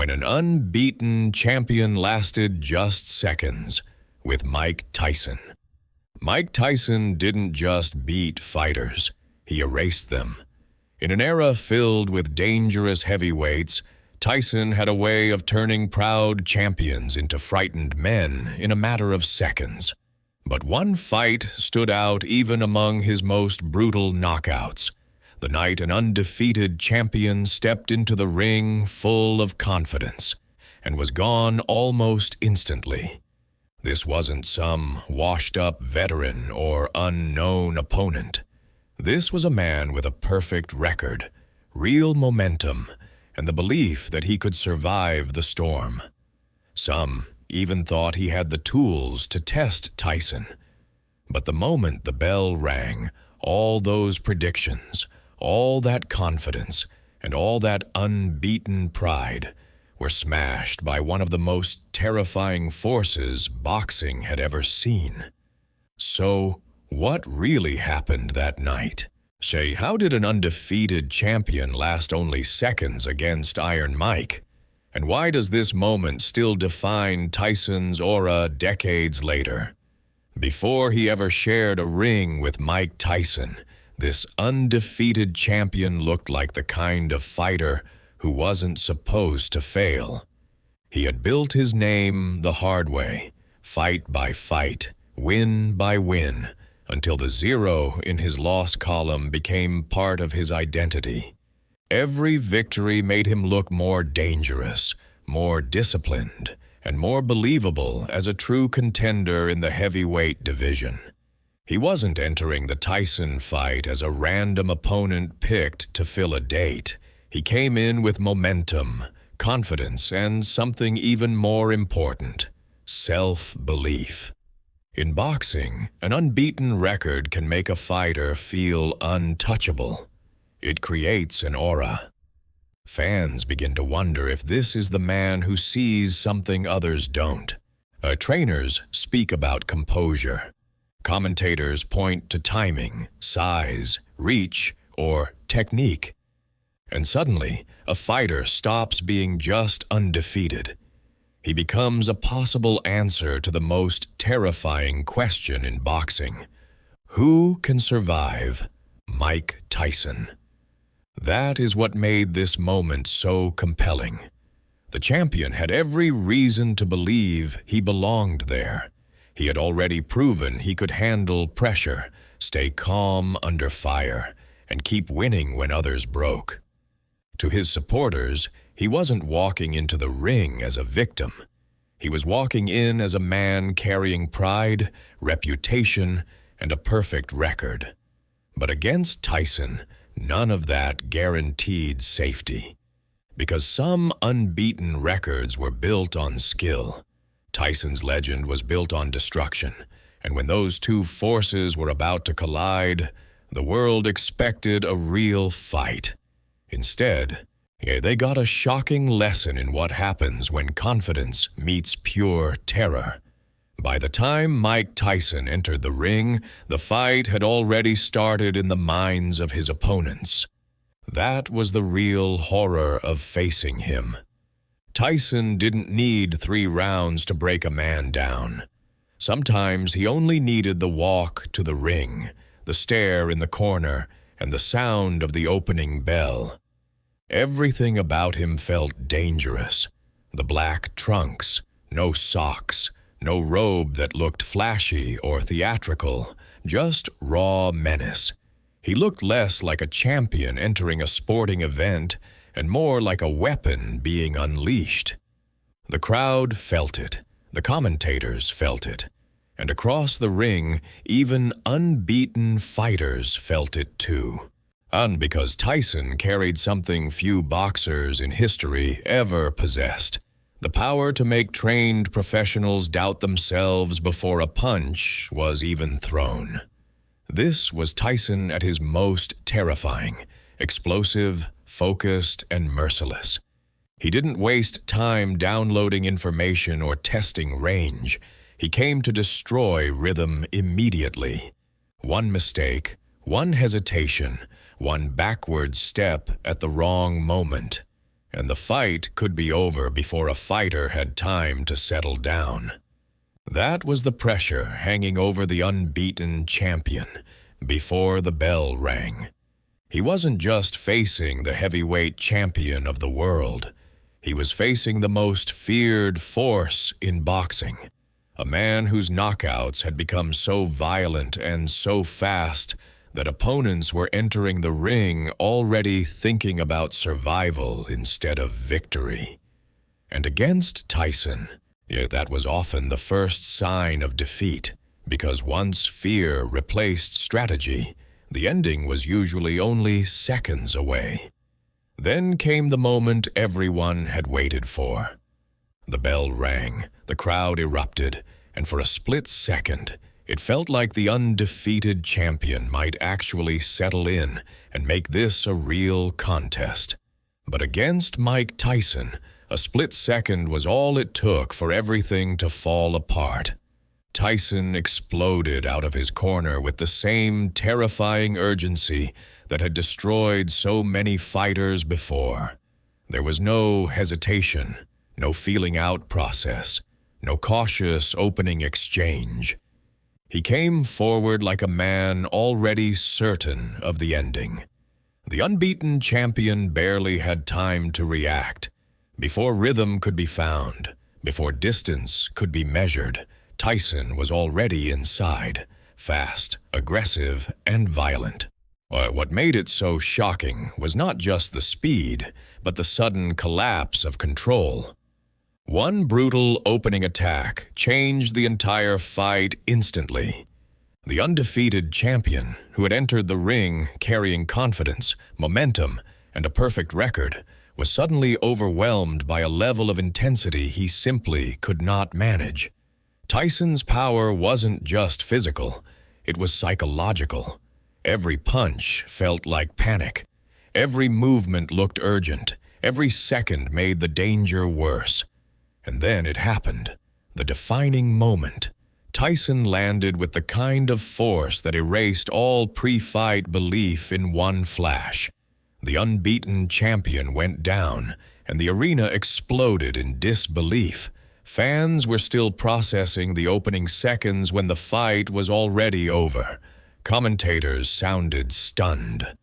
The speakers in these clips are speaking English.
when an unbeaten champion lasted just seconds with Mike Tyson. Mike Tyson didn't just beat fighters, he erased them. In an era filled with dangerous heavyweights, Tyson had a way of turning proud champions into frightened men in a matter of seconds. But one fight stood out even among his most brutal knockouts. The night an undefeated champion stepped into the ring full of confidence and was gone almost instantly. This wasn't some washed-up veteran or unknown opponent. This was a man with a perfect record, real momentum, and the belief that he could survive the storm. Some even thought he had the tools to test Tyson. But the moment the bell rang, all those predictions, all that confidence, and all that unbeaten pride were smashed by one of the most terrifying forces boxing had ever seen. So, what really happened that night? Say, how did an undefeated champion last only seconds against Iron Mike? And why does this moment still define Tyson's aura decades later? Before he ever shared a ring with Mike Tyson, this undefeated champion looked like the kind of fighter who wasn't supposed to fail. He had built his name the hard way, fight by fight, win by win, until the zero in his loss column became part of his identity. Every victory made him look more dangerous, more disciplined, and more believable as a true contender in the heavyweight division. He wasn't entering the Tyson fight as a random opponent picked to fill a date. He came in with momentum, confidence, and something even more important, self-belief. In boxing, an unbeaten record can make a fighter feel untouchable. It creates an aura. Fans begin to wonder if this is the man who sees something others don't. Trainers speak about composure. Commentators point to timing, size, reach, or technique. And suddenly, a fighter stops being just undefeated. He becomes a possible answer to the most terrifying question in boxing. Who can survive Mike Tyson? That is what made this moment so compelling. The champion had every reason to believe he belonged there. He had already proven he could handle pressure, stay calm under fire, and keep winning when others broke. To his supporters, he wasn't walking into the ring as a victim. He was walking in as a man carrying pride, reputation, and a perfect record. But against Tyson, none of that guaranteed safety. Because some unbeaten records were built on skill, Tyson's legend was built on destruction, and when those two forces were about to collide, the world expected a real fight. Instead, they got a shocking lesson in what happens when confidence meets pure terror. By the time Mike Tyson entered the ring, the fight had already started in the minds of his opponents. That was the real horror of facing him. Tyson didn't need 3 rounds to break a man down. Sometimes he only needed the walk to the ring, the stare in the corner, and the sound of the opening bell. Everything about him felt dangerous. The black trunks, no socks, no robe that looked flashy or theatrical, just raw menace. He looked less like a champion entering a sporting event and more like a weapon being unleashed. The crowd felt it, the commentators felt it, and across the ring, even unbeaten fighters felt it too. And because Tyson carried something few boxers in history ever possessed, the power to make trained professionals doubt themselves before a punch was even thrown. This was Tyson at his most terrifying, explosive, focused, and merciless. He didn't waste time downloading information or testing range. He came to destroy rhythm immediately. One mistake, one hesitation, one backward step at the wrong moment, and the fight could be over before a fighter had time to settle down. That was the pressure hanging over the unbeaten champion before the bell rang. He wasn't just facing the heavyweight champion of the world. He was facing the most feared force in boxing, a man whose knockouts had become so violent and so fast that opponents were entering the ring already thinking about survival instead of victory. And against Tyson, that was often the first sign of defeat, because once fear replaced strategy, the ending was usually only seconds away. Then came the moment everyone had waited for. The bell rang, the crowd erupted, and for a split second, it felt like the undefeated champion might actually settle in and make this a real contest. But against Mike Tyson, a split second was all it took for everything to fall apart. Tyson exploded out of his corner with the same terrifying urgency that had destroyed so many fighters before. There was no hesitation, no feeling out process, no cautious opening exchange. He came forward like a man already certain of the ending. The unbeaten champion barely had time to react. Before rhythm could be found, before distance could be measured, Tyson was already inside, fast, aggressive, and violent. What made it so shocking was not just the speed, but the sudden collapse of control. One brutal opening attack changed the entire fight instantly. The undefeated champion, who had entered the ring carrying confidence, momentum, and a perfect record, was suddenly overwhelmed by a level of intensity he simply could not manage. Tyson's power wasn't just physical, it was psychological. Every punch felt like panic. Every movement looked urgent. Every second made the danger worse. And then it happened, the defining moment. Tyson landed with the kind of force that erased all pre-fight belief in one flash. The unbeaten champion went down, and the arena exploded in disbelief. Fans were still processing the opening seconds when the fight was already over. Commentators sounded stunned.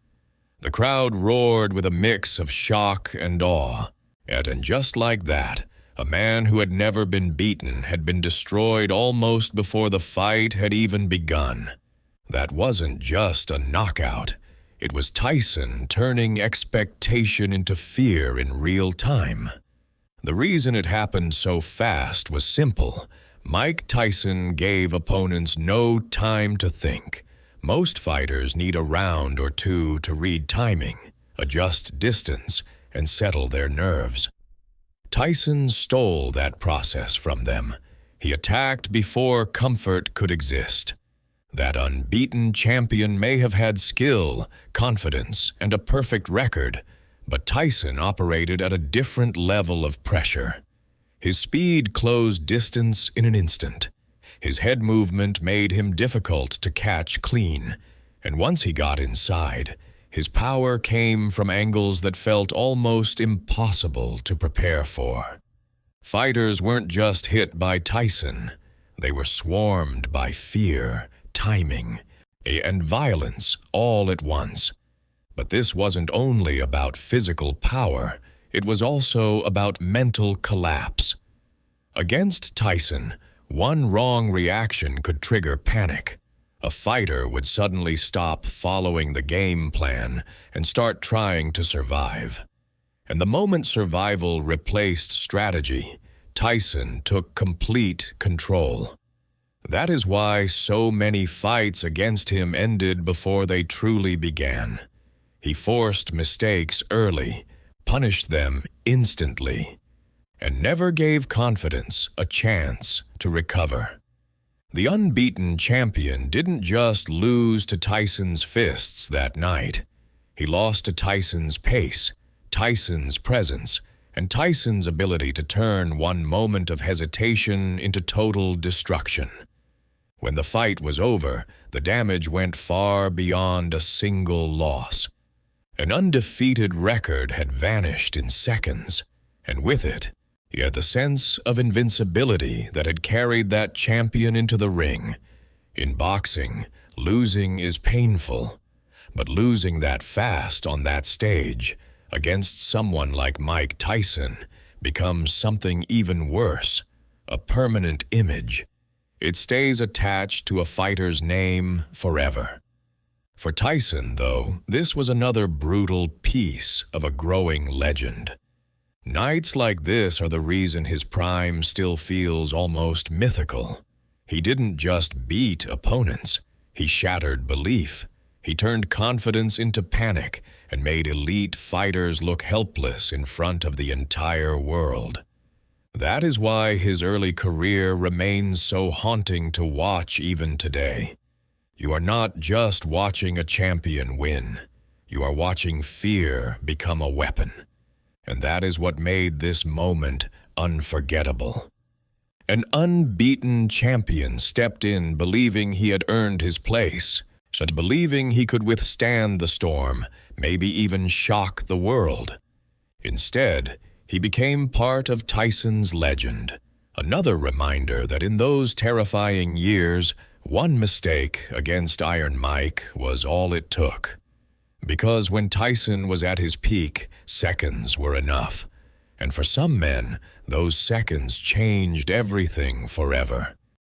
The crowd roared with a mix of shock and awe. And just like that, a man who had never been beaten had been destroyed almost before the fight had even begun. That wasn't just a knockout. It was Tyson turning expectation into fear in real time. The reason it happened so fast was simple. Mike Tyson gave opponents no time to think. Most fighters need a round or two to read timing, adjust distance, and settle their nerves. Tyson stole that process from them. He attacked before comfort could exist. That unbeaten champion may have had skill, confidence, and a perfect record, but Tyson operated at a different level of pressure. His speed closed distance in an instant. His head movement made him difficult to catch clean, and once he got inside, his power came from angles that felt almost impossible to prepare for. Fighters weren't just hit by Tyson, they were swarmed by fear, timing, and violence all at once. But this wasn't only about physical power, it was also about mental collapse. Against Tyson, one wrong reaction could trigger panic. A fighter would suddenly stop following the game plan and start trying to survive. And the moment survival replaced strategy, Tyson took complete control. That is why so many fights against him ended before they truly began. He forced mistakes early, punished them instantly, and never gave confidence a chance to recover. The unbeaten champion didn't just lose to Tyson's fists that night. He lost to Tyson's pace, Tyson's presence, and Tyson's ability to turn one moment of hesitation into total destruction. When the fight was over, the damage went far beyond a single loss. An undefeated record had vanished in seconds, and with it, he had the sense of invincibility that had carried that champion into the ring. In boxing, losing is painful, but losing that fast on that stage, against someone like Mike Tyson, becomes something even worse, a permanent image. It stays attached to a fighter's name forever. For Tyson, though, this was another brutal piece of a growing legend. Nights like this are the reason his prime still feels almost mythical. He didn't just beat opponents, he shattered belief. He turned confidence into panic and made elite fighters look helpless in front of the entire world. That is why his early career remains so haunting to watch even today. You are not just watching a champion win. You are watching fear become a weapon. And that is what made this moment unforgettable. An unbeaten champion stepped in believing he had earned his place, so believing he could withstand the storm, maybe even shock the world. Instead, he became part of Tyson's legend, another reminder that in those terrifying years, one mistake against Iron Mike was all it took. Because when Tyson was at his peak, seconds were enough. And for some men, those seconds changed everything forever.